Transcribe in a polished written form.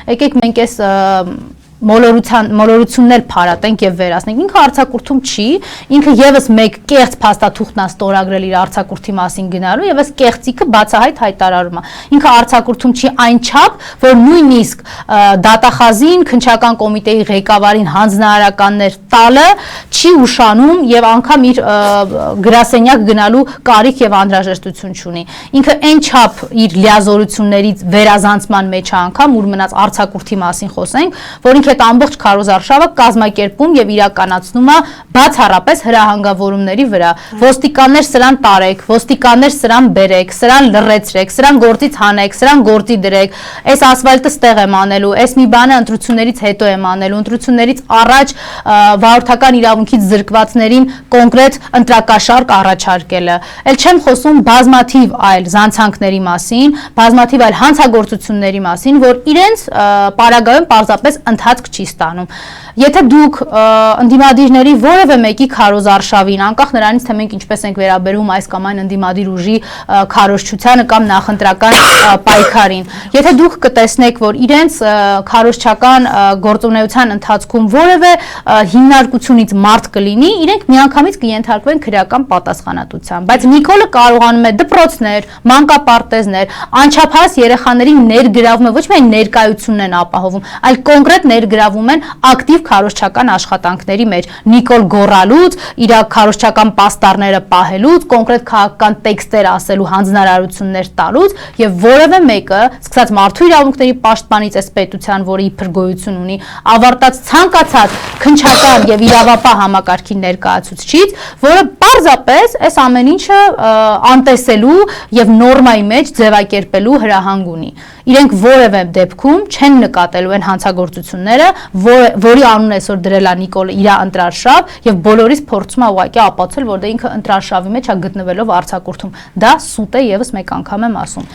եկեք մենք այս մոլորություններ փարատենք եւ վերացնենք։ Ինքը արձակուրդում չի, ինքը եւս մեկ կեղծ փաստաթուղթն է ստորագրել իր արձակուրդի մասին գնալու եւ այս կեղծիքը բացահայտ հայտարարում է։ Ինքը արձակուրդում չի այնչափ, որ նույնիսկ դատախազին, քննչական կոմիտեի ղեկավարին հանձնարարականներ տալը չի ուշանում եւ անգամ իր գրասենյակ գնալու կարիք եւ անհրաժեշտություն չունի։ Ինքը այնչափ իր լիազորություններից վերազանցման մեջ է անգամ, ուր մնաց արձակուրդի մասին խոսենք, որ այդ ամբողջ քարոզարշավը կազմակերպում եւ իրականացնում է բացառապես հրահանգավորումների վրա։ Ոստիկաններ սրան տարեք, ոստիկաններ սրան բերեք, սրան լռեցրեք, սրան գործից հանեք, սրան գործի դրեք, այս ասֆալտը ստեղ եմ անելու, այս մի բանը ընտրություններից հետո եմ անելու, ընտրություններից առաջ վարորդական իրավունքից զրկվածներին կոնկրետ ընտրակաշարք առաջարկելը։ Էլ չեմ խոսում բազմաթիվ այլ զանցանքների մասին, բազմաթիվ այլ հանցագործությունների մասին, որ իրենց պարագայում պարզապես ընթացք չի ստանում։ Եթե դուք ընդդիմադիրների որևէ մեկի քարոզարշավին, անկախ նրանից, թե մենք ինչպես ենք վերաբերում այս կամ այն ընդդիմադիր ուժի քարոզչությանը կամ նախընտրական պայքարին, եթե դուք կտեսնեք, որ իրենց քարոզչական գործունեության ընթացքում որևէ հիմնարկությունից մարդ կլինի, իրենք միանգամից կենթարկվեն քրեական պատասխանատվության։ Բայց Նիկոլը կարողանում է դպրոցներ, մանկապարտեզներ, անչափահաս երեխաների ներգրավում է, ոչ միայն ներկայությունն են ապահովում, այլ կոնկրետ ներգրավում են ակտիվ քարոզչական աշխատանքների մեջ, Նիկոլ գոռալուց, իր քարոզչական պաստառները պահելուց, կոնկրետ քաղաքական տեքստեր ասելու հանձնարարություններ տալուց եւ որևէ մեկը, սկսած մարդու իրավունքների պաշտպանից այս պետության, որը իբր գոյություն ունի, ավարտած ցանկացած քննչական եւ իրավապահ համակարգի ներկայացուցիչից, որը պարզապես այս ամեն ինչը անտեսելու եւ նորմայի մեջ ձևակերպելու հրահանգ ունի։ Իրենք որևէ դեպքում չեն նկատելու այն հանցագործությունները, որի անուն այսօր դրել է Նիկոլը իր ընտրարշավ եւ բոլորիս փորձում է ուղղակի ապացուցել, որ դա ինքը ընտրարշավի մեջ է գտնվելով արձակուրդում։ Դա սուտ է, եւս մեկ անգամ եմ ասում։